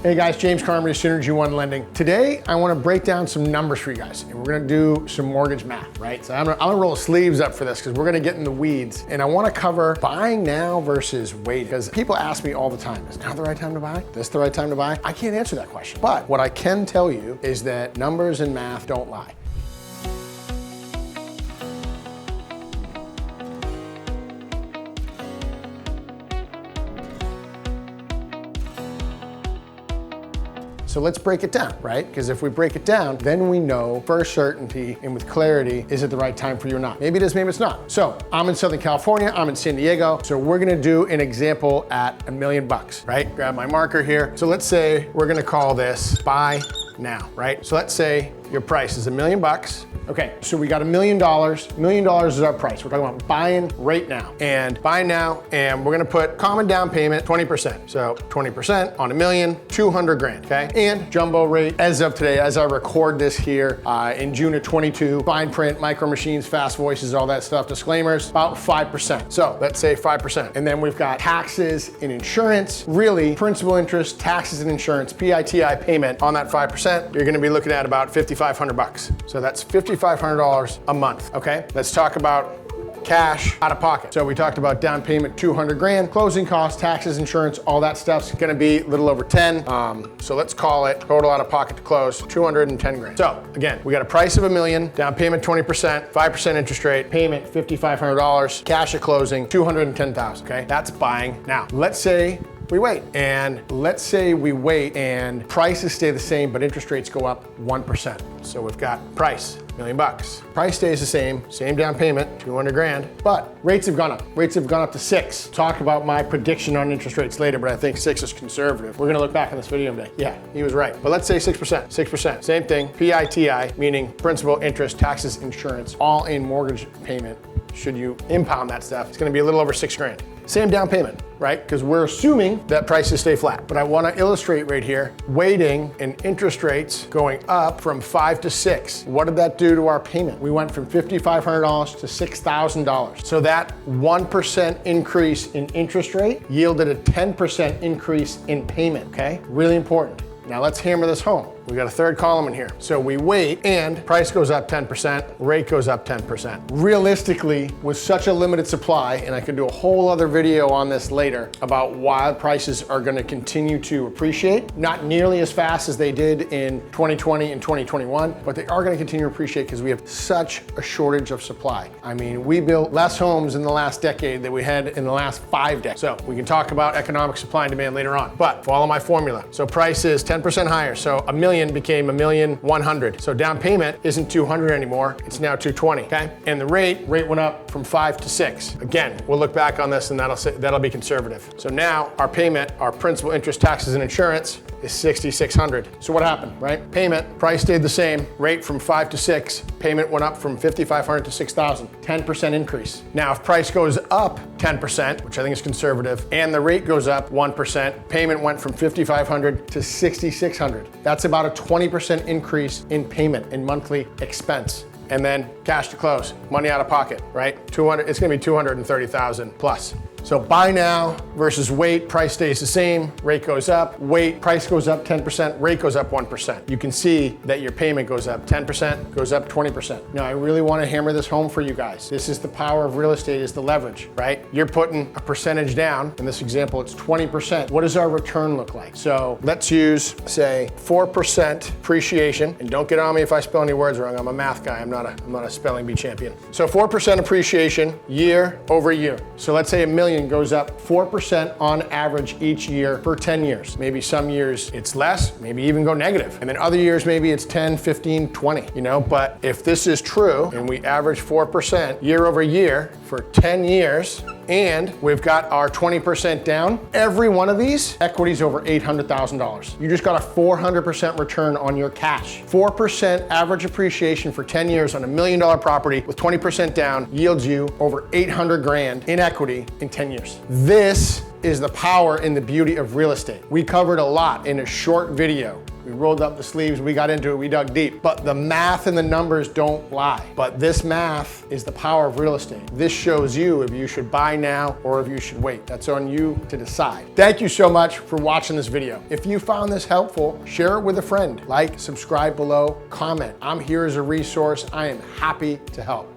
Hey guys, James Carmody, Synergy One Lending. Today, I want to break down some numbers for you guys, and we're going to do some mortgage math, right? So I'm gonna roll sleeves up for this because we're going to get in the weeds, and I want to cover buying now versus waiting, because people ask me all the time, is now the right time to buy? Is this the right time to buy? I can't answer that question, but what I can tell you is that numbers and math don't lie. So let's break it down, right? Because if we break it down, then we know for certainty and with clarity, is it the right time for you or not? Maybe it is, maybe it's not. So I'm in Southern California, I'm in San Diego. So we're gonna do an example at $1 million, right? Grab my marker here. So let's say we're gonna call this buy now, right? So let's say your price is $1 million. Okay, so we got $1 million. $1 million is our price. We're talking about buying right now. And buying now, and we're gonna put common down payment, 20%. So 20% on $1 million, 200 grand, okay? And jumbo rate, as of today, as I record this here in June of 22, fine print, micro machines, fast voices, all that stuff, disclaimers, about 5%. So let's say 5%. And then we've got taxes and insurance, really principal interest, taxes and insurance, PITI payment on that 5%, you're gonna be looking at about $5,500. So that's $5,500 a month, okay? Let's talk about cash out of pocket. So we talked about down payment, 200 grand, closing costs, taxes, insurance, all that stuff's gonna be a little over 10. So let's call it total out of pocket to close, 210 grand. So again, we got a price of $1 million, down payment 20%, 5% interest rate, payment $5,500, cash at closing, 210,000, okay? That's buying now. Let's say we wait, and let's say we wait and prices stay the same, but interest rates go up 1%. So we've got price, $1 million. Price stays the same down payment, 200 grand, but rates have gone up. Rates have gone up to 6. Talk about my prediction on interest rates later, but I think 6 is conservative. We're gonna look back on this video and be like, yeah, he was right. But let's say 6%, 6%. Same thing, PITI, meaning principal, interest, taxes, insurance, all in mortgage payment. Should you impound that stuff, it's gonna be a little over 6 grand. Same down payment, right? Because we're assuming that prices stay flat. But I wanna illustrate right here, waiting and interest rates going up from 5 to 6. What did that do to our payment? We went from $5,500 to $6,000. So that 1% increase in interest rate yielded a 10% increase in payment, okay? Really important. Now let's hammer this home. We got a third column in here. So we wait and price goes up 10%, rate goes up 10%. Realistically, with such a limited supply, and I could do a whole other video on this later about why prices are gonna continue to appreciate, not nearly as fast as they did in 2020 and 2021, but they are gonna continue to appreciate because we have such a shortage of supply. I mean, we built less homes in the last decade than we had in the last 5 decades. So we can talk about economic supply and demand later on, but follow my formula. So price is 10% higher. So $1 million became $1,100,000. So down payment isn't 200 anymore, it's now 220, okay? And the rate went up from 5 to 6. Again, we'll look back on this and that'll be conservative. So now our payment, our principal, interest, taxes, and insurance is $6,600. So what happened, right? Payment, price stayed the same, rate from 5 to 6, payment went up from $5,500 to $6,000, 10% increase. Now if price goes up 10%, which I think is conservative, and the rate goes up 1%, payment went from $5,500 to $6,600. That's about a 20% increase in payment in monthly expense. And then cash to close, money out of pocket, right? It's gonna be 230,000 plus. So buy now versus wait, price stays the same, rate goes up, wait, price goes up 10%, rate goes up 1%. You can see that your payment goes up 10%, goes up 20%. Now I really wanna hammer this home for you guys. This is the power of real estate, is the leverage, right? You're putting a percentage down. In this example, it's 20%. What does our return look like? So let's use, say, 4% appreciation, and don't get on me if I spell any words wrong. I'm a math guy, I'm not a spelling bee champion. So 4% appreciation year over year. So let's say $1 million goes up 4% on average each year for 10 years. Maybe some years it's less, maybe even go negative. And then other years, maybe it's 10, 15, 20, you know? But if this is true and we average 4% year over year for 10 years, and we've got our 20% down, every one of these, equity's over $800,000. You just got a 400% return on your cash. 4% average appreciation for 10 years on $1 million property with 20% down yields you over 800 grand in equity in 10 years. This is the power and the beauty of real estate. We covered a lot in a short video We rolled up the sleeves, we got into it, we dug deep. But the math and the numbers don't lie. But this math is the power of real estate. This shows you if you should buy now or if you should wait. That's on you to decide. Thank you so much for watching this video. If you found this helpful, share it with a friend. Like, subscribe below, comment. I'm here as a resource. I am happy to help.